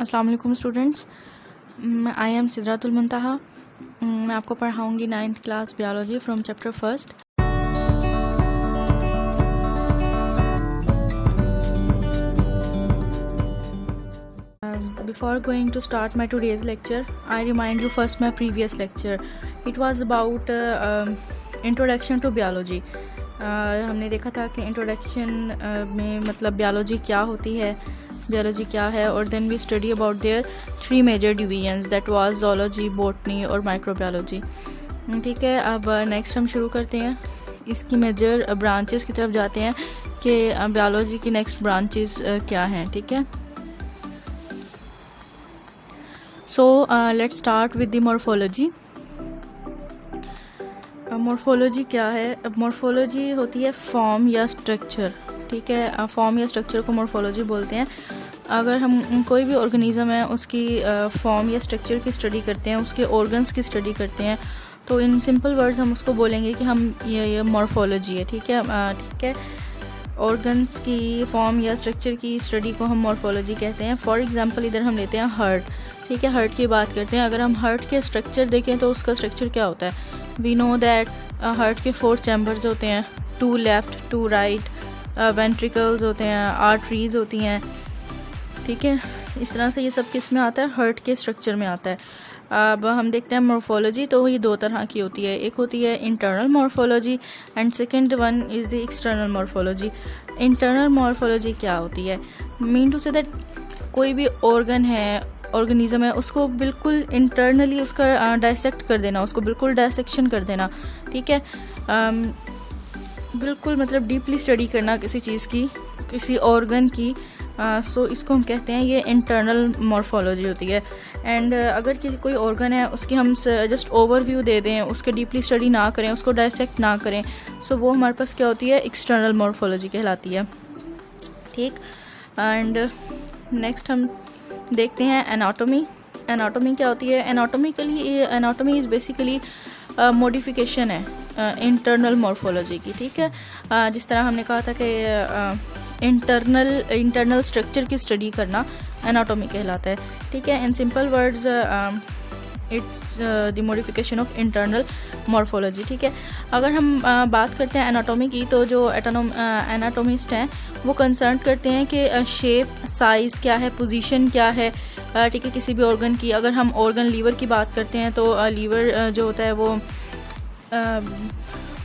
अस्सलाम वालेकुम students, I am सिदरातुल मुंतहा। मैं आपको पढ़ाऊँगी 9th class biology from chapter first. Before going to start my today's lecture, I remind you first my previous lecture. It was about introduction to biology. हमने देखा था कि introduction में मतलब बायोलॉजी क्या होती है, बायोलॉजी क्या है, और then we study about their 3 major divisions, that was zoology, botany और माइक्रोबायोलॉजी। ठीक है, अब नेक्स्ट हम शुरू करते हैं, इसकी मेजर ब्रांचेस की तरफ जाते हैं कि बायोलॉजी की नेक्स्ट ब्रांचेस क्या हैं। ठीक है, so let's start with the morphology. Morphology क्या है? अब मॉर्फोलॉजी होती है फॉर्म या स्ट्रक्चर। ठीक है, फॉर्म या स्ट्रक्चर को मॉर्फोलॉजी बोलते हैं। अगर हम कोई भी ऑर्गेनिज्म है उसकी फॉर्म या स्ट्रक्चर की स्टडी करते हैं, उसके ऑर्गन्स की स्टडी करते हैं, तो इन सिंपल वर्ड्स हम उसको बोलेंगे कि हम ये मॉर्फोलॉजी है। ठीक है, ऑर्गन्स की फॉर्म या स्ट्रक्चर की स्टडी को हम मॉर्फोलॉजी कहते हैं। फॉर एग्जांपल इधर हम लेते हैं हार्ट। ठीक है, हार्ट की बात करते हैं। अगर हम हार्ट के स्ट्रक्चर देखें तो उसका स्ट्रक्चर क्या होता है? वी नो दैट हार्ट के 4 चैम्बर्स होते हैं, 2 लेफ़्ट 2 राइट, वेंट्रिकल्स होते हैं, आर्टरीज होती हैं। ठीक है, इस तरह से ये सब किस में आता है? हार्ट के स्ट्रक्चर में आता है। अब हम देखते हैं मॉर्फोलॉजी, तो ये 2 तरह की होती है। एक होती है internal morphology and second one is the external morphology. Internal morphology क्या होती है? मीन टू से दैट कोई भी ऑर्गन है, ऑर्गेनिज्म है, उसको बिल्कुल इंटरनली उसका डायसेक्ट कर देना, उसको बिल्कुल डायसेक्शन कर देना। ठीक है, बिल्कुल मतलब डीपली स्टडी करना किसी चीज़ की, किसी ऑर्गन की। सो इसको हम कहते हैं, ये इंटरनल मॉर्फोलॉजी होती है। एंड अगर किसी कोई ऑर्गन है उसकी हम जस्ट ओवरव्यू दे दें, उसके डीपली स्टडी ना करें, उसको डायसेक्ट ना करें, सो वो हमारे पास क्या होती है? एक्सटर्नल मॉर्फोलॉजी कहलाती है। ठीक, एंड नेक्स्ट हम देखते हैं एनाटॉमी। एनाटॉमी क्या होती है? एनाटॉमी इज़ बेसिकली मॉडिफिकेशन है इंटरनल मॉर्फोलॉजी की। ठीक है, जिस तरह हमने कहा था कि इंटरनल स्ट्रक्चर की स्टडी करना एनाटॉमी कहलाता है। ठीक है, in simple words it's the modification of internal morphology. ठीक है, अगर हम बात करते हैं एनाटॉमी की, तो जो एनाटॉमिस्ट हैं वो कंसर्न करते हैं कि शेप, साइज़ क्या है, पोजीशन क्या है। ठीक है, किसी भी ऑर्गन की, अगर हम ऑर्गन लीवर की बात करते हैं तो लीवर जो होता है वो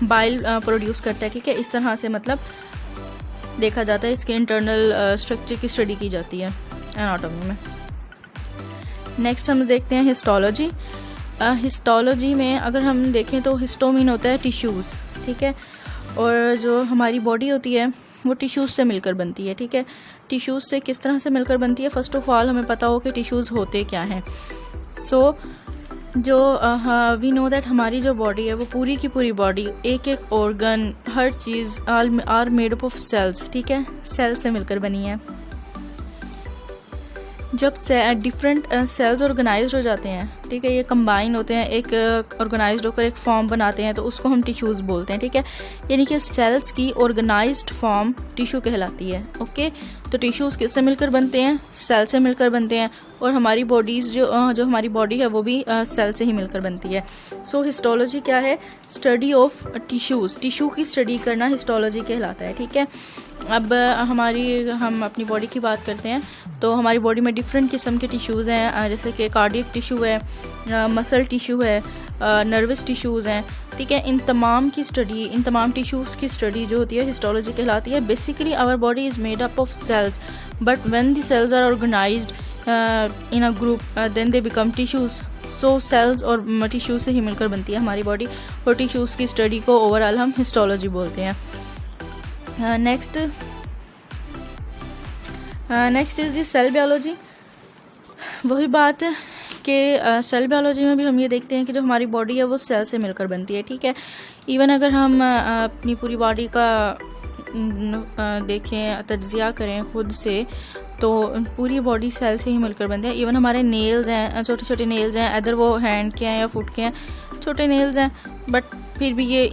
बाइल प्रोड्यूस करता है। ठीक है, इस तरह से मतलब देखा जाता है, इसके इंटरनल स्ट्रक्चर की स्टडी की जाती है एनाटॉमी में। नेक्स्ट हम देखते हैं हिस्टोलॉजी। हिस्टोलॉजी में अगर हम देखें तो हिस्टो मीन होता है टिश्यूज़। ठीक है, और जो हमारी बॉडी होती है वो टिश्यूज़ से मिलकर बनती है। ठीक है, टिश्यूज़ से किस तरह से मिलकर बनती है? फ़र्स्ट ऑफ ऑल हमें पता हो कि टिश्यूज़ होते क्या हैं। सो जो वी नो दैट हमारी जो बॉडी है वो पूरी की पूरी बॉडी, एक एक ऑर्गन, हर चीज़ are made up of cells. ठीक है, सेल से मिलकर बनी है। जब डिफरेंट सेल्स ऑर्गेनाइज्ड हो जाते हैं, ठीक है, ये कंबाइन होते हैं, एक ऑर्गेनाइज्ड होकर एक फॉर्म बनाते हैं, तो उसको हम टिश्यूज़ बोलते हैं। ठीक है, यानी कि सेल्स की ऑर्गेनाइज्ड फॉर्म टिश्यू कहलाती है। ओके, तो टिश्यूज़ किससे मिलकर बनते हैं? सेल से मिलकर बनते हैं, और हमारी बॉडीज़ जो हमारी बॉडी है वो भी सेल से ही मिलकर बनती है। सो हिस्टोलॉजी क्या है? स्टडी ऑफ टिश्यूज़, टिश्यू की स्टडी करना हिस्टोलॉजी कहलाता है। ठीक है, अब हम अपनी बॉडी की बात करते हैं, तो हमारी बॉडी में डिफरेंट किस्म के टिश्यूज़ हैं, जैसे कि कार्डियक टिश्यू है, मसल टिश्यू है, नर्वस टिश्यूज़ हैं। ठीक है, इन तमाम टिश्यूज़ की स्टडी जो होती है हिस्टोलॉजी कहलाती है। Basically our body is made up of cells, but when the cells are organized in a group then they become tissues. So cells और टिश्यूज़ से ही मिलकर बनती है हमारी बॉडी, और टिश्यूज़ की स्टडी को ओवरऑल हम हिस्टोलॉजी बोलते हैं। Next is the cell biology. वही बात है कि सेल बायोलॉजी में भी हम ये देखते हैं कि जो हमारी बॉडी है वो सेल से मिलकर बनती है। ठीक है, इवन अगर हम अपनी पूरी बॉडी का देखें, तज्जिया करें खुद से, तो पूरी बॉडी सेल से ही मिलकर बनती है। इवन हमारे नेल्स हैं, छोटे छोटे नेल्स हैं, अदर वो हैंड के हैं या फुट के हैं, छोटे नेल्स हैं, बट फिर भी ये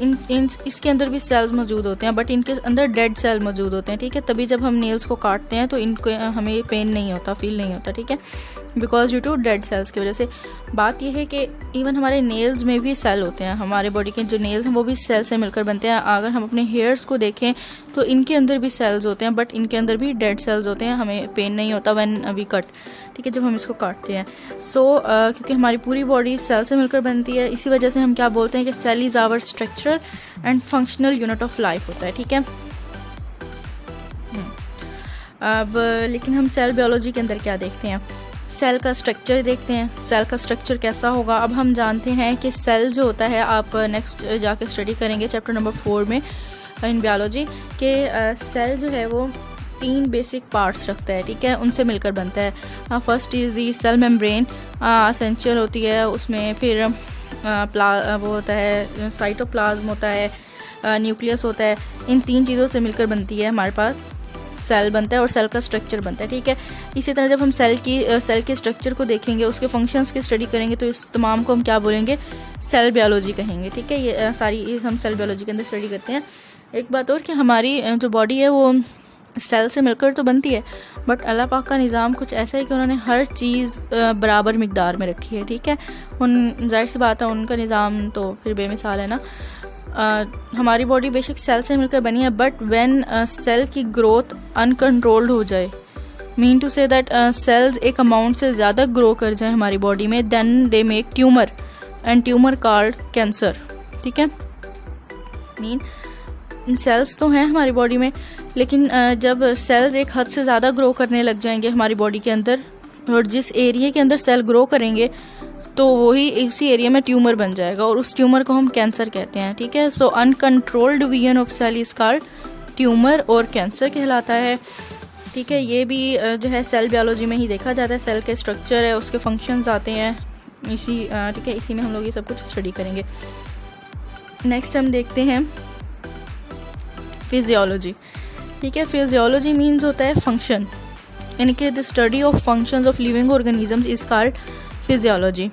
इसके अंदर भी सेल्स मौजूद होते हैं, बट इनके अंदर डेड सेल मौजूद होते हैं, ठीक है। तभी जब हम नेल्स को काटते हैं तो इनको हमें पेन नहीं होता, फील नहीं होता, ठीक है, because due to dead cells की वजह से। बात यह है कि इवन हमारे नेल्स में भी सेल होते हैं, हमारे बॉडी के जो नेल्स हैं वो भी सेल से मिलकर बनते हैं। अगर हम अपने हेयर्स को देखें तो इनके अंदर भी सेल्स होते हैं, बट इनके अंदर भी डेड सेल्स होते हैं, हमें पेन नहीं होता व्हेन वी कट, ठीक है, जब हम इसको काटते हैं। क्योंकि हमारी पूरी बॉडी सेल से मिलकर बनती है, इसी वजह से हम क्या बोलते हैं कि cell is our structural and functional unit of life होता है, ठीक है। अब लेकिन हम सेल बायोलॉजी के अंदर क्या देखते हैं, सेल का स्ट्रक्चर देखते हैं। सेल का स्ट्रक्चर कैसा होगा, अब हम जानते हैं कि सेल जो होता है, आप नेक्स्ट जाके स्टडी करेंगे चैप्टर नंबर 4 में इन बायोलॉजी के सेल जो है वो 3 बेसिक पार्ट्स रखता है, ठीक है, उनसे मिलकर बनता है। First is the cell membrane, essential होती है उसमें, फिर वो होता है साइटोप्लाज्म होता है, न्यूक्लियस होता है। इन 3 चीज़ों से मिलकर बनती है, हमारे पास सेल बनता है और सेल का स्ट्रक्चर बनता है, ठीक है। इसी तरह जब हम सेल के स्ट्रक्चर को देखेंगे, उसके फंक्शंस की स्टडी करेंगे, तो इस तमाम को हम क्या बोलेंगे, सेल बायोलॉजी कहेंगे, ठीक है। ये सारी हम सेल बायोलॉजी के अंदर स्टडी करते हैं। एक बात और कि हमारी जो बॉडी है वो सेल से मिलकर तो बनती है, बट अल्लाह पाक का निज़ाम कुछ ऐसा है कि उन्होंने हर चीज़ बराबर मिकदार में रखी है, ठीक है। जाहिर सी बात है, उनका निज़ाम तो फिर बेमिसाल है ना। हमारी बॉडी बेशक सेल से मिलकर बनी है, बट व्हेन सेल की ग्रोथ अनकंट्रोल्ड हो जाए, mean to say that cells एक अमाउंट से ज़्यादा ग्रो कर जाए हमारी बॉडी में, then they make tumour and tumour called cancer, ठीक है। मीन सेल्स तो हैं हमारी बॉडी में, लेकिन जब सेल्स एक हद से ज़्यादा ग्रो करने लग जाएंगे हमारी बॉडी के अंदर, और जिस एरिया के अंदर सेल ग्रो करेंगे तो वही उसी एरिया में ट्यूमर बन जाएगा, और उस ट्यूमर को हम कैंसर कहते हैं, ठीक है। So uncontrolled division of cell is called tumour और कैंसर कहलाता है, ठीक है। ये भी जो है सेल बायोलॉजी में ही देखा जाता है। सेल के स्ट्रक्चर है, उसके फंक्शंस आते हैं ठीक है, इसी में हम लोग ये सब कुछ स्टडी करेंगे। नेक्स्ट हम देखते हैं फिजियोलॉजी, ठीक है। फिजियोलॉजी मीन्स होता है फंक्शन, यानी कि the study of functions of living organisms is called physiology,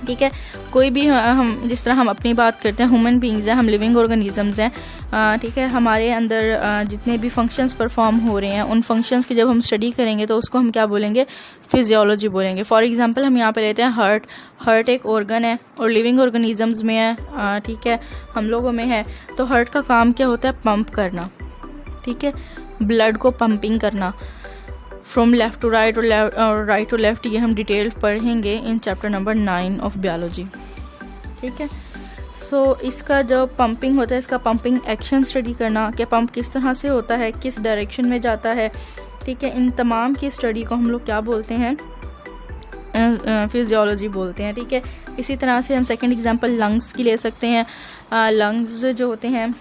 ठीक है। कोई भी हम जिस तरह हम अपनी बात करते हैं, ह्यूमन बींग्स हैं, हम लिविंग ऑर्गेनिजम्स हैं, ठीक है। हमारे अंदर जितने भी फंक्शंस परफॉर्म हो रहे हैं, उन फंक्शंस की जब हम स्टडी करेंगे तो उसको हम क्या बोलेंगे, फिजियोलॉजी बोलेंगे। फॉर एग्जांपल हम यहाँ पे लेते हैं हार्ट एक ऑर्गन है और लिविंग ऑर्गेनिजम्स में है, ठीक है, हम लोगों में है। तो हार्ट का काम क्या होता है, पंप करना, ठीक है, ब्लड को पंपिंग करना फ्रॉम लेफ़्ट टू राइट और राइट टू लेफ़्ट। ये हम डिटेल पढ़ेंगे in chapter number 9 of biology, ठीक है। सो इसका जो पंपिंग होता है, इसका पंपिंग एक्शन स्टडी करना, कि पंप किस तरह से होता है, किस डायरेक्शन में जाता है, ठीक है। इन तमाम की स्टडी को हम लोग क्या बोलते हैं, फिजियोलॉजी बोलते हैं, ठीक है। इसी तरह से हम सेकंड एग्जांपल लंग्स की ले सकते हैं। लंग्स जो होते हैं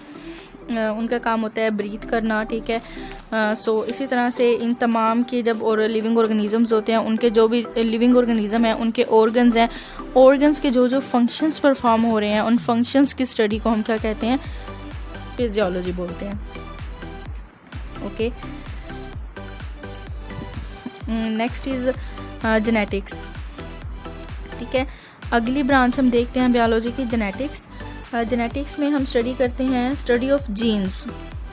उनका काम होता है ब्रीथ करना, ठीक है। सो इसी तरह से इन तमाम के जब और लिविंग ऑर्गेनिजम्स होते हैं, उनके जो भी लिविंग ऑर्गेनिज्म हैं उनके ऑर्गन्स हैं, ऑर्गन्स के जो फंक्शंस परफॉर्म हो रहे हैं, उन फंक्शंस की स्टडी को हम क्या कहते हैं, फिजियोलॉजी बोलते हैं, ओके। नेक्स्ट इज़ जेनेटिक्स, ठीक है। अगली ब्रांच हम देखते हैं बायोलॉजी की, जेनेटिक्स। जेनेटिक्स में हम स्टडी करते हैं स्टडी ऑफ जीन्स,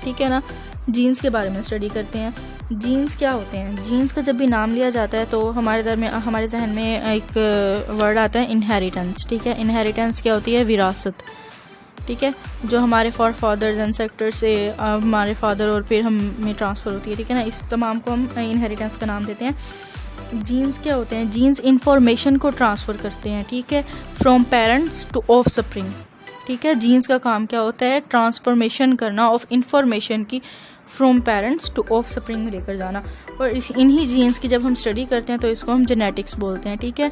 ठीक है ना, जीन्स के बारे में स्टडी करते हैं। जीन्स क्या होते हैं, जीन्स का जब भी नाम लिया जाता है तो हमारे जहन में एक वर्ड आता है इनहेरिटेंस, ठीक है। इनहेरिटेंस क्या होती है, विरासत, ठीक है, जो हमारे फादर्स एंसेस्टर्स से हमारे फादर और फिर हम में ट्रांसफ़र होती है, ठीक है ना। इस तमाम को हम इनहेरिटेंस का नाम देते हैं। जीन्स क्या होते हैं, जीन्स इंफॉर्मेशन को ट्रांसफ़र करते हैं, ठीक है, from parents two of spring, ठीक है। जीन्स का काम क्या होता है, ट्रांसफॉर्मेशन करना ऑफ इंफॉर्मेशन की from parents two of spring में लेकर जाना। और इन्हीं जीन्स की जब हम स्टडी करते हैं तो इसको हम जेनेटिक्स बोलते हैं, ठीक है।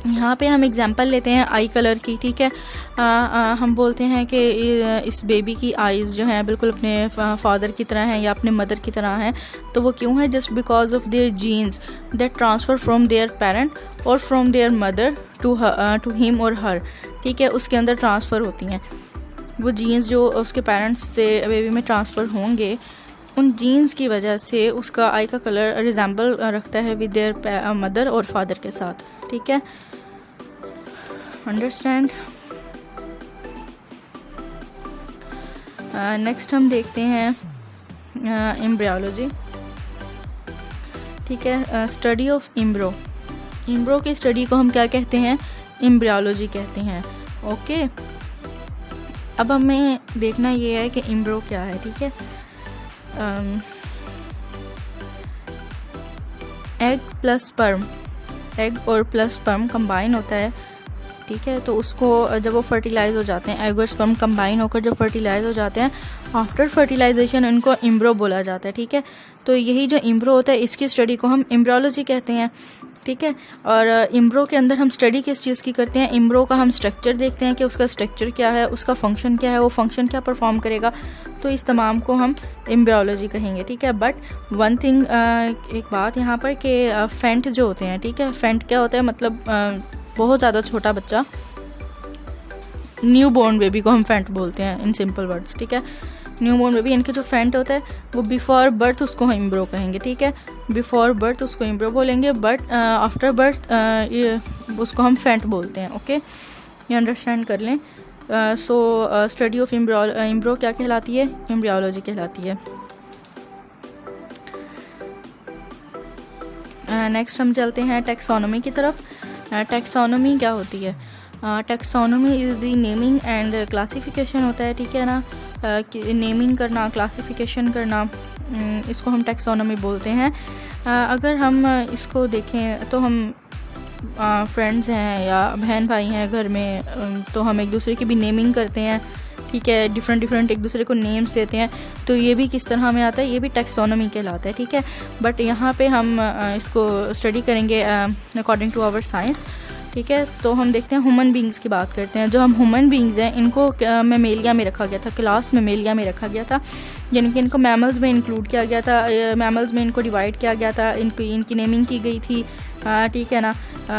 यहाँ पे हम एग्जांपल लेते हैं आई कलर की, ठीक है। हम बोलते हैं कि इस बेबी की आईज़ जो हैं बिल्कुल अपने फादर की तरह हैं या अपने मदर की तरह हैं। तो वो क्यों है, just because of their genes that transfer from their parent और from their mother to him और हर, ठीक है, उसके अंदर ट्रांसफ़र होती हैं। वो जीन्स जो उसके पेरेंट्स से बेबी में ट्रांसफ़र होंगे, उन जीन्स की वजह से उसका आई का कलर रिजेंबल रखता है विद देयर मदर और फादर के साथ, ठीक है। अंडरस्टैंड। नेक्स्ट हम देखते हैं एम्ब्रियोलॉजी। ठीक है, स्टडी ऑफ एम्ब्रो। एम्ब्रो की स्टडी को हम क्या कहते हैं? एम्ब्रियोलॉजी कहते हैं। ओके, अब हमें देखना ये है कि एम्ब्रो क्या है। ठीक है, एग प्लस स्पर्म, एग और प्लस स्पर्म कंबाइन होता है। ठीक है, तो उसको जब वो फर्टिलाइज हो जाते हैं, एग और स्पर्म कंबाइन होकर जब फर्टिलाइज हो जाते हैं, आफ्टर फर्टिलाइजेशन इनको एम्ब्रो बोला जाता है। ठीक है, तो यही जो एम्ब्रो होता है इसकी स्टडी को हम एम्ब्रियोलॉजी कहते हैं। ठीक है, और एम्ब्रो के अंदर हम स्टडी किस चीज़ की करते हैं? एम्ब्रो का हम स्ट्रक्चर देखते हैं कि उसका स्ट्रक्चर क्या है, उसका फंक्शन क्या है, वो फंक्शन क्या परफॉर्म करेगा, तो इस तमाम को हम एम्ब्रियोलॉजी कहेंगे। ठीक है, बट वन थिंग, एक बात यहाँ पर कि फेंट जो होते हैं, ठीक है, फेंट क्या होता है? मतलब बहुत ज़्यादा छोटा बच्चा, न्यू बोर्न बेबी को हम फेंट बोलते हैं इन सिंपल वर्ड्स। ठीक है, न्यू बोर्न बेबी, इनके जो फेंट होता है वो बिफोर बर्थ उसको हम एम्ब्रो कहेंगे। ठीक है, बिफोर बर्थ उसको एम्ब्रो बोलेंगे, बट आफ्टर बर्थ उसको हम फेंट बोलते हैं। ओके, ये अंडरस्टैंड कर लें। सो स्टडी ऑफ एम्ब्रो क्या कहलाती है? एम्ब्रियोलॉजी कहलाती है। नेक्स्ट हम चलते हैं टैक्सोनॉमी की तरफ। टैक्सोनॉमी क्या होती है? Taxonomy is the naming and classification होता है। ठीक है ना, नेमिंग करना, क्लासिफिकेशन करना, इसको हम टैक्सोनॉमी बोलते हैं। अगर हम इसको देखें तो हम फ्रेंड्स हैं या बहन भाई हैं घर में, तो हम एक दूसरे की भी नेमिंग करते हैं। ठीक है, डिफरेंट एक दूसरे को नेम्स देते हैं, तो ये भी किस तरह में आता है? ये भी टैक्सोनॉमी कहलाता है। ठीक है, बट यहाँ पे हम इसको स्टडी करेंगे अकॉर्डिंग टू आवर साइंस। ठीक है, तो हम देखते हैं ह्यूमन बींग्स की बात करते हैं। जो हम ह्यूमन बींग्स हैं इनको मैमेलिया में रखा गया था, क्लास मैमेलिया में रखा गया था, यानी कि इनको मैमल्स में इंक्लूड किया गया था, मैमल्स में इनको डिवाइड किया गया था, इनकी नेमिंग की गई थी। ठीक है ना,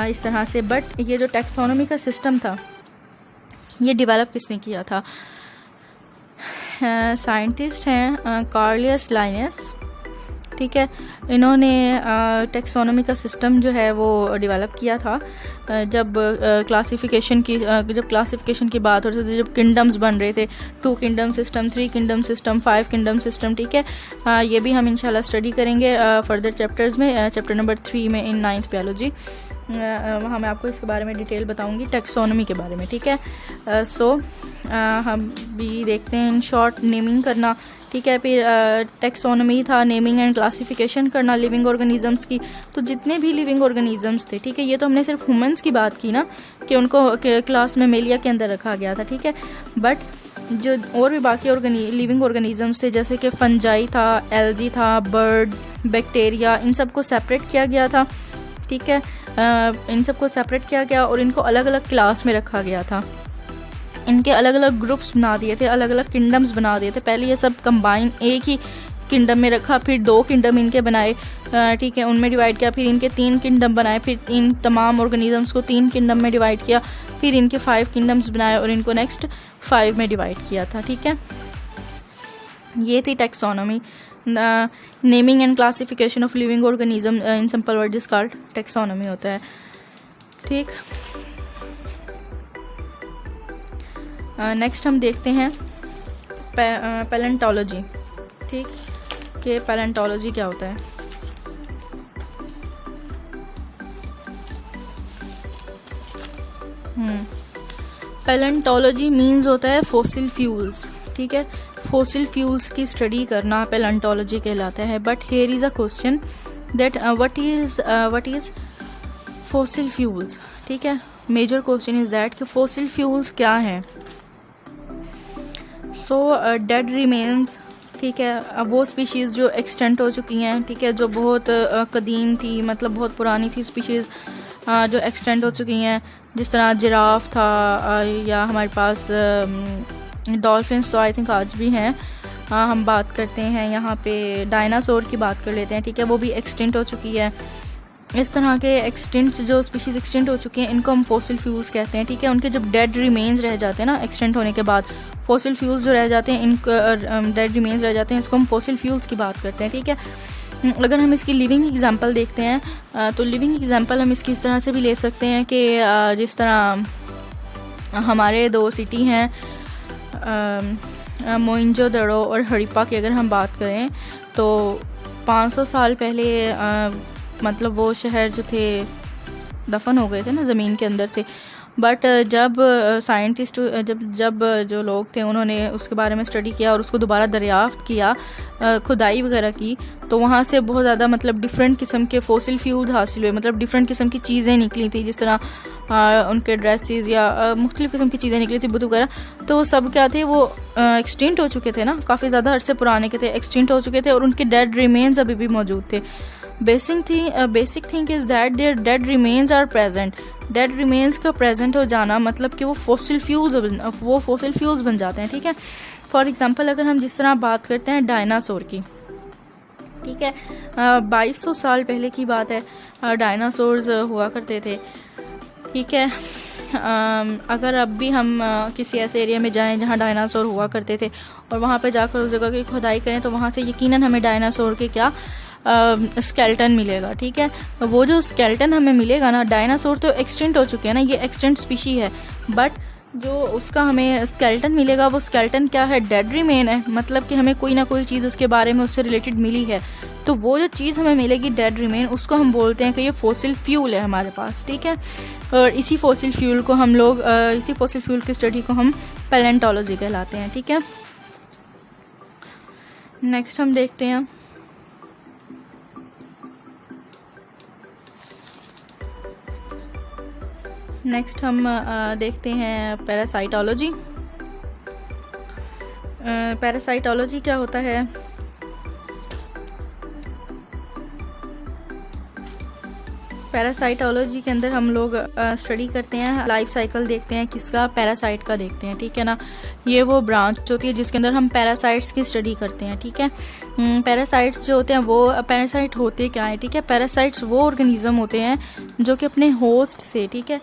इस तरह से। बट ये जो टैक्सोनॉमी का सिस्टम था ये डेवलप किसने किया था? साइंटिस्ट हैं कार्लियस लाइनस। ठीक है, इन्होंने टैक्सोनॉमी का सिस्टम जो है वो डेवलप किया था जब क्लासिफिकेशन की बात हो रही थी, जब किंगडम्स बन रहे थे, 2 kingdom system, 3 kingdom system, 5 kingdom system. ठीक है, ये भी हम इंशाल्लाह स्टडी करेंगे फर्दर चैप्टर्स में, चैप्टर नंबर 3 में इन 9th बायोलॉजी। वहाँ मैं आपको इसके बारे में डिटेल बताऊंगी टैक्सोनॉमी के बारे में। ठीक है, सो हम भी देखते हैं इन शॉर्ट नेमिंग करना। ठीक है, फिर टैक्सोनॉमी था नेमिंग एंड क्लासिफिकेशन करना लिविंग ऑर्गेनिजम्स की। तो जितने भी लिविंग ऑर्गेनिजम्स थे, ठीक है, ये तो हमने सिर्फ ह्यूमंस की बात की ना, कि उनको क्लास मैमेलिया के अंदर रखा गया था। ठीक है, बट जो और भी बाकी लिविंग ऑर्गेनिजम्स थे, जैसे कि फंजाई था, एल्गी था, बर्ड्स, बैक्टीरिया, इन सबको सेपरेट किया गया था। ठीक है, इन सबको सेपरेट किया गया और इनको अलग अलग क्लास में रखा गया था। इनके अलग अलग ग्रुप्स बना दिए थे, अलग अलग किंगडम्स बना दिए थे। पहले ये सब कंबाइन एक ही किंगडम में रखा, फिर 2 किंगडम इनके बनाए। ठीक है, उनमें डिवाइड किया, फिर इनके 3 किंगडम बनाए, फिर इन तमाम ऑर्गेनिजम्स को 3 किंगडम में डिवाइड किया, फिर इनके 5 किंगडम्स बनाए और इनको नेक्स्ट 5 में डिवाइड किया था। ठीक है, ये थी taxonomy. Naming and classification of living organism in simple word is called taxonomy होता है। ठीक, नेक्स्ट हम देखते हैं पैलेंटोलॉजी। ठीक, कि पैलेंटोलॉजी क्या होता है? पैलेंटोलॉजी मीन्स होता है फॉसिल फ्यूल्स। ठीक है, फॉसिल फ्यूल्स की स्टडी करना पैलेंटोलॉजी कहलाता है। But here is a question that what is fossil fuels. ठीक है, मेजर क्वेश्चन इज़ दैट कि फॉसिल फ्यूल्स क्या हैं। सो डेड रिमेन्स, ठीक है, अब वो स्पीशीज़ जो एक्सटेंट हो चुकी हैं, ठीक है, जो बहुत कदीम थी, मतलब बहुत पुरानी थी स्पीशीज़ जो एक्सटेंट हो चुकी हैं, जिस तरह जिराफ था या हमारे पास डॉल्फिन्स तो आई थिंक आज भी हैं। हम बात करते हैं यहाँ पे डायनासोर की बात कर लेते हैं। ठीक है, वो भी एक्सटेंट हो चुकी है। इस तरह के एक्सटेंट जो स्पीशीज़ एक्सटेंट हो चुकी हैं इनको हम फॉसिल फ्यूल्स कहते हैं। ठीक है, उनके जब डेड रिमेन्स रह जाते हैं ना एक्सटेंट होने के बाद, फॉसिल फ्यूल्स जो रह जाते हैं, इनको डेड रिमेन्स रह जाते हैं, इसको हम फॉसिल फ्यूल्स की बात करते हैं। ठीक है, अगर हम इसकी लिविंग एग्जांपल देखते हैं तो लिविंग एग्जांपल हम इसकी इस तरह से भी ले सकते हैं कि जिस तरह हमारे दो सिटी हैं मोइंजोदड़ो और हड़प्पा की अगर हम बात करें तो 500 साल पहले मतलब वो शहर जो थे दफन हो गए थे ना, ज़मीन के अंदर थे। बट जब साइंटिस्ट जब जो लोग थे उन्होंने उसके बारे में स्टडी किया और उसको दोबारा दरियाफ्त किया, खुदाई वगैरह की, तो वहाँ से बहुत ज़्यादा मतलब डिफरेंट किस्म के फॉसिल फ्यूल्स हासिल हुए, मतलब डिफरेंट किस्म की चीज़ें निकली थी, जिस तरह उनके ड्रेसेस या मुख्तलिफ़ किस्म की चीज़ें निकली थी, बुत वगैरह। तो वो सब क्या थे, वो एक्सटिंक्ट हो चुके थे ना, काफ़ी ज़्यादा अरसे पुराने के थे, एक्सटिंक्ट हो चुके थे और उनके डेड रिमेन्स अभी भी मौजूद थे। Basic thing is that their dead remains are present. Dead remains का प्रेजेंट हो जाना मतलब कि वो फॉसिल फ्यूल्स बन जाते हैं, ठीक है। फॉर एग्जांपल अगर हम जिस तरह बात करते हैं डायनासोर की, ठीक है, 2200 साल पहले की बात है, डायनासोर्स हुआ करते थे, ठीक है। अगर अब भी हम किसी ऐसे एरिया में जाएं जहां डायनासोर हुआ करते थे और वहां पे जाकर उस जगह की खुदाई करें तो वहां से यकीनन हमें डायनासोर के क्या स्केल्टन मिलेगा, ठीक है। वो जो स्केल्टन हमें मिलेगा ना, डायनासोर तो एक्सटिंक्ट हो चुके हैं ना, ये एक्सटिंक्ट स्पीशी है, बट जो उसका हमें स्केल्टन मिलेगा वो स्केल्टन क्या है, डेड रिमेन है, मतलब कि हमें कोई ना कोई चीज़ उसके बारे में उससे रिलेटेड मिली है। तो वो जो चीज़ हमें मिलेगी डेड रिमेन, उसको हम बोलते हैं कि ये फॉसिल फ्यूल है हमारे पास, ठीक है। और इसी फॉसिल फ्यूल को हम लोग इसी फॉसिल फ्यूल की स्टडी को हम पैलेंटोलॉजी कहलाते हैं, ठीक है। नेक्स्ट हम देखते हैं देखते हैं पैरासाइटोलॉजी। पैरासाइटोलॉजी क्या होता है? पैरासाइटोलॉजी के अंदर हम लोग स्टडी करते हैं, लाइफ साइकिल देखते हैं किसका, पैरासाइट का देखते हैं, ठीक है ना। ये वो ब्रांच होती है जिसके अंदर हम पैरासाइट्स की स्टडी करते हैं, ठीक है। पैरासाइट्स जो होते हैं वो पैरासाइट होते क्या है, ठीक है। पैरासाइट्स वो ऑर्गेनिज्म होते हैं जो कि अपने होस्ट से, ठीक है,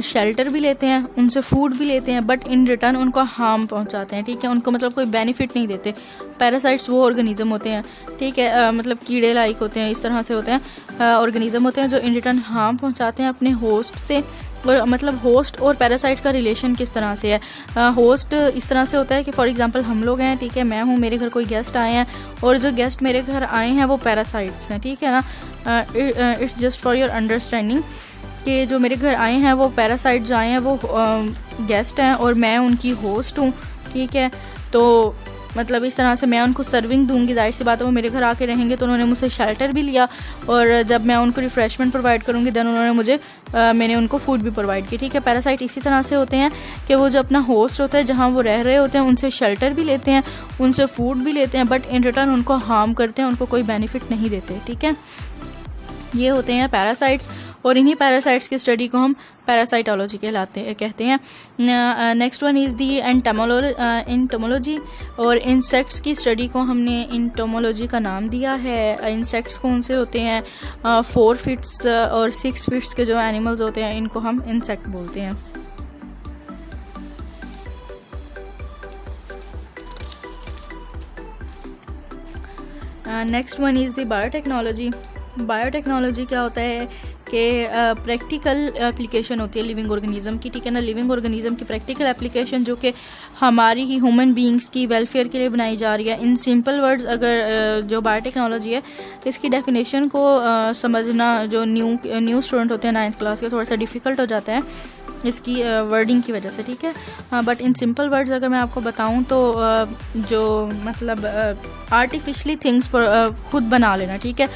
शेल्टर भी लेते हैं, उनसे फूड भी लेते हैं, बट इन रिटर्न उनको हार्म पहुंचाते हैं, ठीक है। उनको मतलब कोई बेनिफिट नहीं देते। पैरासाइट्स वो ऑर्गेनिज्म होते हैं, ठीक है, मतलब कीड़े लाइक होते हैं, इस तरह से होते हैं, ऑर्गेनिज्म होते हैं जो इन रिटर्न हार्म पहुंचाते हैं अपने होस्ट से। और मतलब होस्ट और पैरासाइट का रिलेशन किस तरह से है? होस्ट इस तरह से होता है कि फॉर एग्जांपल हम लोग हैं, ठीक है, मैं हूँ, मेरे घर कोई गेस्ट आए हैं और जो गेस्ट मेरे घर आए हैं वो पैरासाइट्स हैं, ठीक है ना। It's just for your understanding कि जो मेरे घर आए हैं वो पैरासाइट जो आए हैं वो गेस्ट हैं और मैं उनकी होस्ट हूँ, ठीक है। तो मतलब इस तरह से मैं उनको सर्विंग दूंगी, जाहिर सी बात है वो मेरे घर आके रहेंगे तो उन्होंने मुझसे शेल्टर भी लिया और जब मैं उनको रिफ़्रेशमेंट प्रोवाइड करूँगी देन मैंने उनको फूड भी प्रोवाइड की, ठीक है। पैरासाइट इसी तरह से होते हैं कि वो जो अपना होस्ट होता है जहाँ वो रह रहे होते हैं उनसे शेल्टर भी लेते हैं, उनसे फूड भी लेते हैं, बट इन रिटर्न उनको हार्म करते हैं, उनको कोई बेनिफिट नहीं देते, ठीक है। ये होते हैं पैरासाइट्स और इन्हीं पैरासाइट्स की स्टडी को हम पैरासाइटोलॉजी कहते हैं। Next one is the entomology और इंसेक्ट्स की स्टडी को हमने एंटोमोलॉजी का नाम दिया है। इंसेक्ट्स कौन से होते हैं? 4 फीट्स और 6 फीट्स के जो एनिमल्स होते हैं इनको हम इंसेक्ट बोलते हैं। Next one is the biotechnology. Biotechnology क्या होता है कि प्रैक्टिकल एप्लीकेशन होती है लिविंग ऑर्गेनिज्म की, ठीक है ना। लिविंग ऑर्गेनिज्म की प्रैक्टिकल एप्लीकेशन जो कि हमारी ही ह्यूमन बीइंग्स की वेलफेयर के लिए बनाई जा रही है। इन सिंपल वर्ड्स अगर जो बायोटेक्नोलॉजी है इसकी डेफिनेशन को समझना जो न्यू स्टूडेंट होते हैं 9th क्लास के, थोड़ा सा डिफ़िकल्ट हो जाता है इसकी वर्डिंग की वजह से, ठीक है। बट इन सिंपल वर्ड्स अगर मैं आपको बताऊं तो जो मतलब आर्टिफिशली थिंग्स पर खुद बना लेना, ठीक है,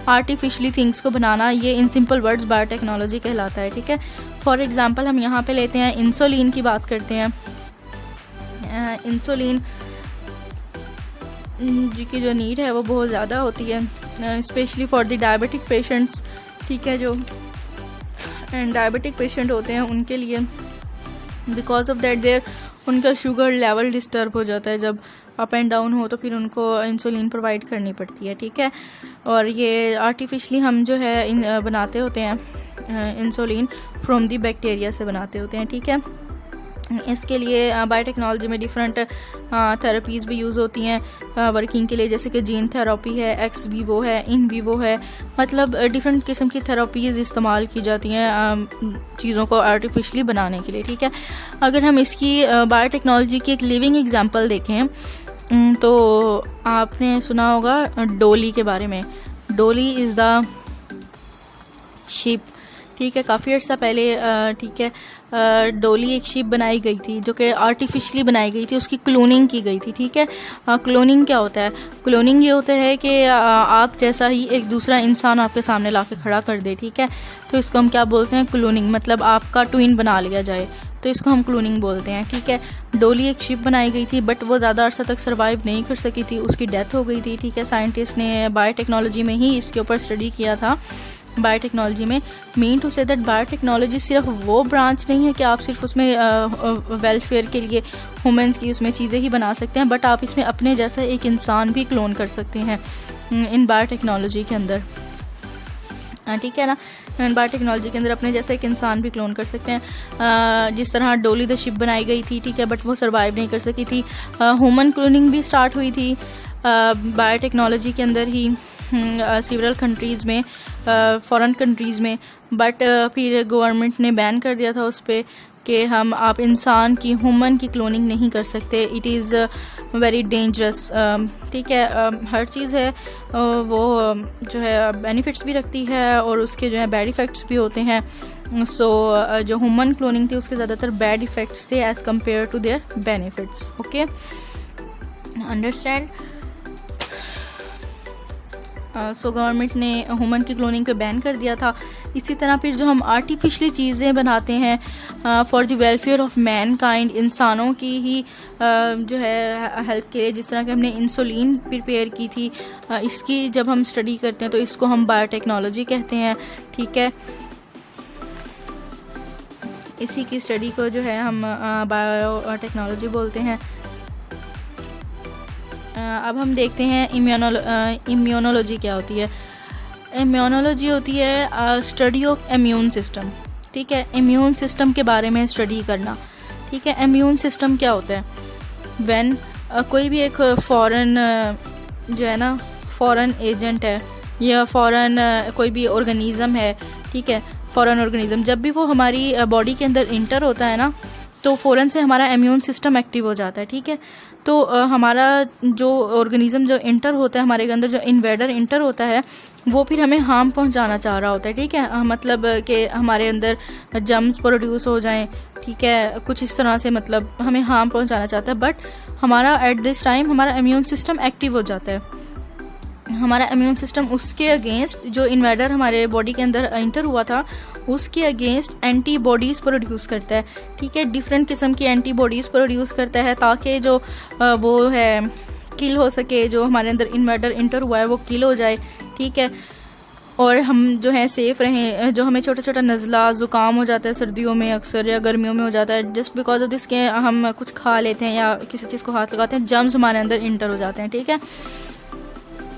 आर्टिफिशली थिंग्स को बनाना, ये इन सिंपल वर्ड्स बायोटेक्नोलॉजी कहलाता है, ठीक है। फॉर एग्जांपल हम यहाँ पे लेते हैं इंसुलिन की बात करते हैं। इंसुलिन की जो नीड है वो बहुत ज़्यादा होती है, specially for the diabetic patients, ठीक है। जो डायबिटिक पेशेंट होते हैं उनके लिए बिकॉज ऑफ दैट उनका शुगर लेवल डिस्टर्ब हो जाता है, जब अप एंड डाउन हो तो फिर उनको इंसुलिन प्रोवाइड करनी पड़ती है, ठीक है। और ये आर्टिफिशली हम जो है बनाते होते हैं इंसुलिन फ्रॉम दी बैक्टीरिया से बनाते होते हैं, ठीक है। इसके लिए बायोटेक्नोलॉजी में डिफरेंट थेरेपीज़ भी यूज़ होती हैं वर्किंग के लिए, जैसे कि जीन थेरेपी है, एक्स वीवो है, इन वीवो है, मतलब डिफरेंट किस्म की थेरेपीज़ इस्तेमाल की जाती हैं चीज़ों को आर्टिफिशली बनाने के लिए। ठीक है, अगर हम इसकी बायोटेक्नोलॉजी की एक लिविंग एग्जांपल देखें तो आपने सुना होगा डोली के बारे में। डोली इज़ द शिप। ठीक है, काफ़ी अर्सा पहले ठीक है डोली एक शिप बनाई गई थी जो कि आर्टिफिशली बनाई गई थी, उसकी क्लोनिंग की गई थी। ठीक है, क्लोनिंग क्या होता है? क्लोनिंग ये होता है कि आप जैसा ही एक दूसरा इंसान आपके सामने ला के खड़ा कर दे। ठीक है, तो इसको हम क्या बोलते हैं? क्लोनिंग। मतलब आपका ट्विन बना लिया जाए, तो इसको हम क्लोनिंग बोलते हैं। ठीक है, डोली एक शिप बनाई गई थी बट वो ज़्यादा अर्सा तक सर्वाइव नहीं कर सकी थी, उसकी डेथ हो गई थी। ठीक है, साइंटिस्ट ने बायोटेक्नोलॉजी में ही इसके ऊपर स्टडी किया था। बायोटेक्नोलॉजी में mean to say that biotechnology सिर्फ वो ब्रांच नहीं है कि आप सिर्फ उसमें वेलफेयर के लिए ह्यूमंस की उसमें चीज़ें ही बना सकते हैं, बट आप इसमें अपने जैसा एक इंसान भी क्लोन कर सकते हैं इन बायोटेक्नोलॉजी के अंदर। ठीक है ना, बायोटेक्नोलॉजी के अंदर अपने जैसा एक इंसान भी क्लोन कर सकते हैं। जिस तरह डोली द शिप बनाई गई थी, ठीक है, बट वो सर्वाइव नहीं कर सकी थी। ह्यूमन क्लोनिंग भी स्टार्ट हुई थी बायोटेक्नोलॉजी के अंदर ही सीवरल कंट्रीज़ में, फॉरेन कंट्रीज़ में, बट फिर गवर्नमेंट ने बैन कर दिया था उस पर कि आप इंसान की, ह्यूमन की क्लोनिंग नहीं कर सकते, इट इज़ वेरी डेंजरस। ठीक है, हर चीज़ है वो जो है बेनिफिट्स भी रखती है और उसके जो है बैड इफ़ेक्ट्स भी होते हैं। सो जो ह्यूमन क्लोनिंग थी उसके ज़्यादातर बैड इफ़ेक्ट्स थे as compare to their benefits. Okay, understand. So government ने ह्यूमन की क्लोनिंग पे बैन कर दिया था। इसी तरह फिर जो हम आर्टिफिशली चीज़ें बनाते हैं for the welfare of man kind, इंसानों की ही जो है हेल्प के लिए, जिस तरह के हमने इंसुलिन प्रिपेयर की थी, इसकी जब हम स्टडी करते हैं तो इसको हम बायोटेक्नोलॉजी कहते हैं। ठीक है, इसी की स्टडी को जो है हम बायोटेक्नोलॉजी बोलते हैं। अब हम देखते हैं इम्यूनोलॉजी क्या होती है। इम्यूनोलॉजी होती है स्टडी ऑफ इम्यून सिस्टम। ठीक है, इम्यून सिस्टम के बारे में स्टडी करना। ठीक है, इम्यून सिस्टम क्या होता है? व्हेन कोई भी एक फॉरेन जो है ना, फॉरेन एजेंट है या फॉरेन कोई भी ऑर्गेनिज़म है, ठीक है, फॉरेन ऑर्गेनिज़म जब भी वो हमारी बॉडी के अंदर इंटर होता है ना, तो फ़ौरन से हमारा इम्यून सिस्टम एक्टिव हो जाता है। ठीक है, तो हमारा जो ऑर्गेनिज़म जो इंटर होता है हमारे अंदर, जो इन्वेडर इंटर होता है, वो फिर हमें हार्म पहुंचाना चाह रहा होता है। ठीक है, मतलब कि हमारे अंदर जर्म्स प्रोड्यूस हो जाएं, ठीक है, कुछ इस तरह से, मतलब हमें हार्म पहुंचाना चाहता है। बट हमारा एट दिस टाइम हमारा इम्यून सिस्टम एक्टिव हो जाता है। हमारा इम्यून सिस्टम उसके अगेंस्ट, जो इन्वेडर हमारे बॉडी के अंदर इंटर हुआ था, उसके अगेंस्ट एंटीबॉडीज़ प्रोड्यूस करता है। ठीक है, डिफरेंट किस्म की एंटीबॉडीज़ प्रोड्यूस करता है ताकि जो वो है किल हो सके, जो हमारे अंदर इन्वेडर इंटर हुआ है वो किल हो जाए। ठीक है, और हम जो है सेफ़ रहें। जो हमें छोटा छोटा नज़ला ज़ुकाम हो जाता है सर्दियों में अक्सर, या गर्मियों में हो जाता है, जस्ट बिकॉज ऑफ दिस के हम कुछ खा लेते हैं या किसी चीज़ को हाथ लगाते हैं, जर्म्स हमारे अंदर इंटर हो जाते हैं। ठीक है,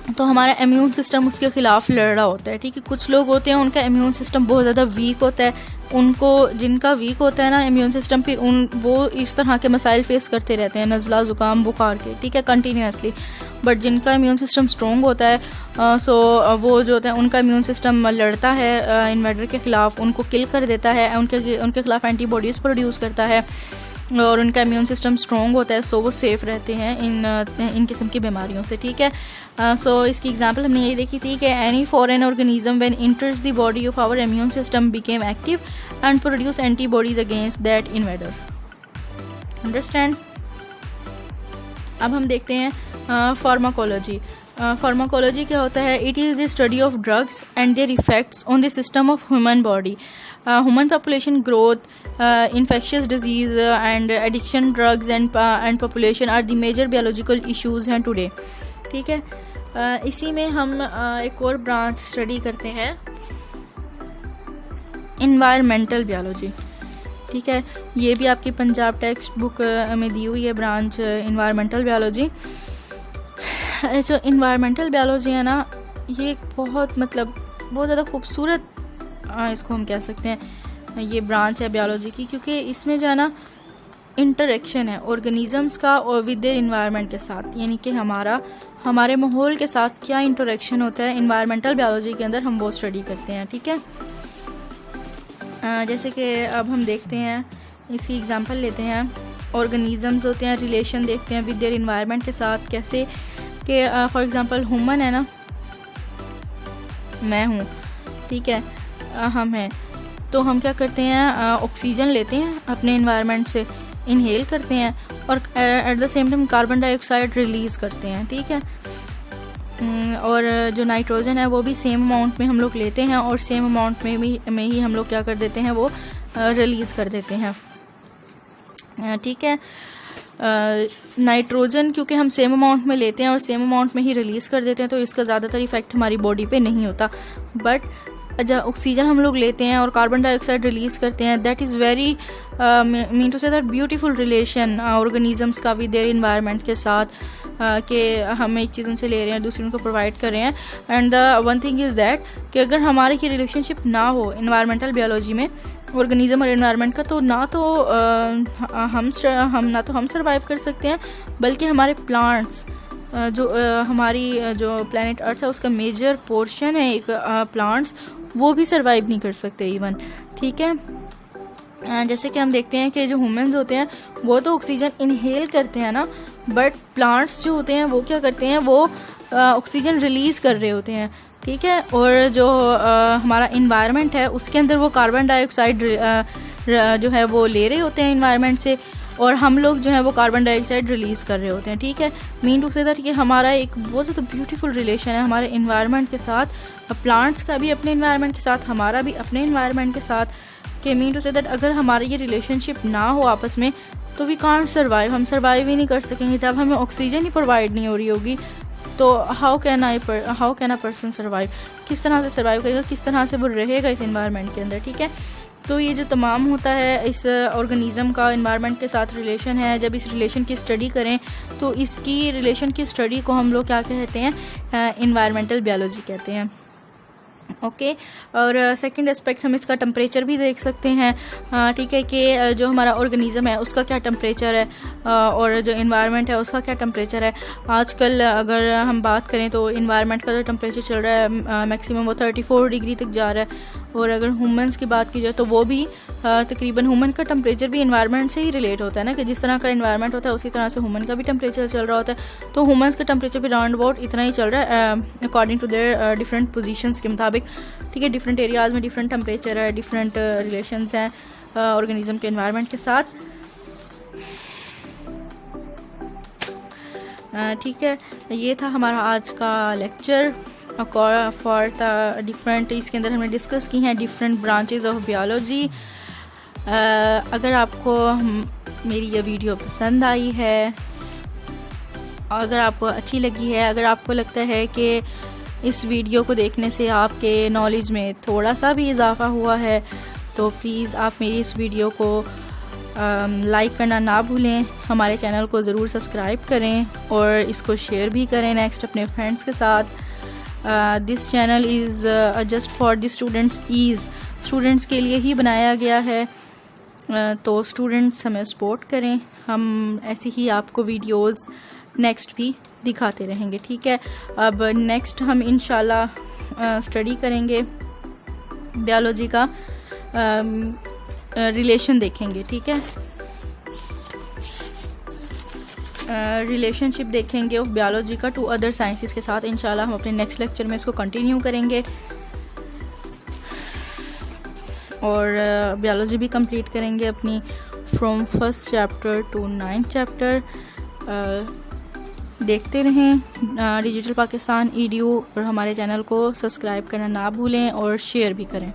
तो हमारा इम्यून सिस्टम उसके ख़िलाफ़ लड़ रहा होता है। ठीक है, कुछ लोग होते हैं उनका इम्यून सिस्टम बहुत ज़्यादा वीक होता है, उनको जिनका वीक होता है ना इम्यून सिस्टम, फिर वो इस तरह के मसाइल फेस करते रहते हैं, नज़ला ज़ुकाम बुखार के। ठीक है, कंटिन्यूसली। बट जिनका इम्यून सिस्टम स्ट्रॉन्ग होता है, सो वो जो होता है उनका इम्यून सिस्टम लड़ता है इन्वेडर के ख़िलाफ़, उनको किल कर देता है, उनके ख़िलाफ़ एंटीबॉडीज़ प्रोड्यूस करता है और उनका इम्यून सिस्टम स्ट्रॉन्ग होता है। सो वो सेफ़ रहते हैं इन किस्म की बीमारियों से। ठीक है, सो इसकी एग्जांपल हमने ये देखी थी कि any foreign organism when enters the body of our immune system became active and produce antibodies against that invader. Understand. अब हम देखते हैं फार्माकोलॉजी। फार्माकोलॉजी क्या होता है? It is the study of drugs and their effects on the system of human body, human population growth, infectious disease and addiction, drugs and population are the major biological issues हैं today। ठीक है, इसी में हम एक और branch study करते हैं, इन्वायरमेंटल बायोलॉजी। ठीक है, ये भी आपकी पंजाब टेक्स्ट बुक में दी हुई है ब्रांच इन्वायरमेंटल बायोलॉजी। जो इन्वायरमेंटल बायोलॉजी है ना, ये बहुत बहुत ज़्यादा खूबसूरत इसको हम कह सकते हैं ये ब्रांच है बायोलॉजी की, क्योंकि इसमें जो है ना इंटरेक्शन है ऑर्गेनिजम्स का और विद देयर इन्वायरमेंट के साथ, यानी कि हमारे माहौल के साथ क्या इंटरेक्शन होता है, इन्वायरमेंटल बायोलॉजी के अंदर हम वो स्टडी करते हैं। ठीक है, जैसे कि अब हम देखते हैं, इसकी एग्जांपल लेते हैं। ऑर्गेनिजम्स होते हैं, रिलेशन देखते हैं विद देयर इन्वायरमेंट के साथ, कैसे कि फॉर एग्जांपल ह्यूमन है ना, मैं हूँ, ठीक है, हम हैं, तो हम क्या करते हैं, ऑक्सीजन लेते हैं अपने इन्वायरमेंट से, इनहेल करते हैं और at the same time carbon dioxide release करते हैं। ठीक है, और जो नाइट्रोजन है वो भी सेम अमाउंट में हम लोग लेते हैं और सेम अमाउंट में ही हम लोग क्या कर देते हैं, वो रिलीज़ कर देते हैं। ठीक है, नाइट्रोजन क्योंकि हम सेम अमाउंट में लेते हैं और सेम अमाउंट में ही रिलीज़ कर देते हैं, तो इसका ज़्यादातर इफेक्ट हमारी बॉडी पे नहीं होता। बट जब ऑक्सीजन हम लोग लेते हैं और कार्बन डाइऑक्साइड रिलीज़ करते हैं, that is very mean to say that beautiful relation organisms का विद देयर इन्वायरमेंट के साथ, कि हम एक चीज़ उनसे ले रहे हैं, दूसरी उनको प्रोवाइड कर रहे हैं। And the one thing is that कि अगर हमारे की रिलेशनशिप ना हो इन्वायरमेंटल बायोलॉजी में ऑर्गेनिज्म और एनवायरनमेंट का, तो ना तो हम सर्वाइव कर सकते हैं, बल्कि हमारे प्लांट्स हमारी जो प्लैनेट अर्थ है उसका मेजर पोर्शन है एक प्लांट्स, वो भी सर्वाइव नहीं कर सकते इवन। ठीक है, जैसे कि हम देखते हैं कि जो ह्यूमंस होते हैं वो तो ऑक्सीजन इनहेल करते हैं ना, बट प्लांट्स जो होते हैं वो क्या करते हैं, वो ऑक्सीजन रिलीज़ कर रहे होते हैं। ठीक है, और जो हमारा इन्वायरमेंट है उसके अंदर वो कार्बन डाइऑक्साइड जो है वो ले रहे होते हैं इन्वायरमेंट से, और हम लोग जो है वो कार्बन डाइऑक्साइड रिलीज़ कर रहे होते हैं। ठीक है, मीन टू से दैट कि हमारा एक बहुत ज़्यादा ब्यूटीफुल रिलेशन है हमारे इन्वायरमेंट के साथ, प्लांट्स का भी अपने इन्वायरमेंट के साथ, हमारा भी अपने इन्वायरमेंट के साथ, कि मीन टू से दैट अगर हमारी ये रिलेशनशिप ना हो आपस में तो वी कांट सर्वाइव, हम सर्वाइव ही नहीं कर सकेंगे। जब हमें ऑक्सीजन ही प्रोवाइड नहीं हो रही होगी तो how can a person survive, किस तरह से सर्वाइव करेगा, किस तरह से वो रहेगा इस इन्वायरमेंट के अंदर। ठीक है, तो ये जो तमाम होता है इस ऑर्गेनिज़म का इन्वायरमेंट के साथ रिलेशन है, जब इस रिलेशन की स्टडी करें तो इसकी रिलेशन की स्टडी को हम लोग क्या कहते हैं, इन्वायरमेंटल बायोलॉजी कहते हैं। ओके, और सेकंड एस्पेक्ट हम इसका टेम्परेचर भी देख सकते हैं। ठीक है, कि जो हमारा ऑर्गेनिज़म है उसका क्या टेम्परेचर है और जो इन्वायरमेंट है उसका क्या टेम्परेचर है। आजकल अगर हम बात करें तो इन्वायरमेंट का जो टेम्परेचर चल रहा है मैक्सिमम वो 34 डिग्री तक जा रहा है, और अगर ह्यूमंस की बात की जाए तो वो भी तकरीबन ह्यूमन का टेम्परेचर भी इन्वायरमेंट से ही रिलेट होता है ना, कि जिस तरह का इन्वायरमेंट होता है उसी तरह से ह्यूमन का भी टेम्परेचर चल रहा होता है। तो ह्यूमंस का टेम्परेचर भी राउंड अबाउट इतना ही चल रहा है according to their different positions के मुताबिक। ठीक है, डिफरेंट एरियाज़ में डिफरेंट टेम्परेचर है, डिफरेंट रिलेशंस हैं ऑर्गेनिज्म के इन्वायरमेंट के साथ। ठीक है, ये था हमारा आज का लेक्चर फॉर द डिफरेंट, इसके अंदर हमने डिस्कस की हैं डिफरेंट ब्रांचेस ऑफ बायोलॉजी। अगर आपको मेरी ये वीडियो पसंद आई है, अगर आपको अच्छी लगी है, अगर आपको लगता है कि इस वीडियो को देखने से आपके नॉलेज में थोड़ा सा भी इजाफ़ा हुआ है, तो प्लीज़ आप मेरी इस वीडियो को लाइक करना ना भूलें, हमारे चैनल को ज़रूर सब्सक्राइब करें और इसको शेयर भी करें नेक्स्ट अपने फ्रेंड्स के साथ। This channel is just for the students के लिए ही बनाया गया है, तो स्टूडेंट्स हमें सपोर्ट करें, हम ऐसी ही आपको वीडियोस नेक्स्ट भी दिखाते रहेंगे। ठीक है, अब नेक्स्ट हम इंशाल्लाह स्टडी करेंगे बायोलॉजी का रिलेशन देखेंगे। ठीक है, रिलेशनशिप देखेंगे ऑफ बायोलॉजी का टू अदर साइंसेस के साथ। इंशाल्लाह हम अपने नेक्स्ट लेक्चर में इसको कंटिन्यू करेंगे और बायोलॉजी भी कंप्लीट करेंगे अपनी from first chapter two 9th chapter. देखते रहें डिजिटल पाकिस्तान EDU और हमारे चैनल को सब्सक्राइब करना ना भूलें और शेयर भी करें।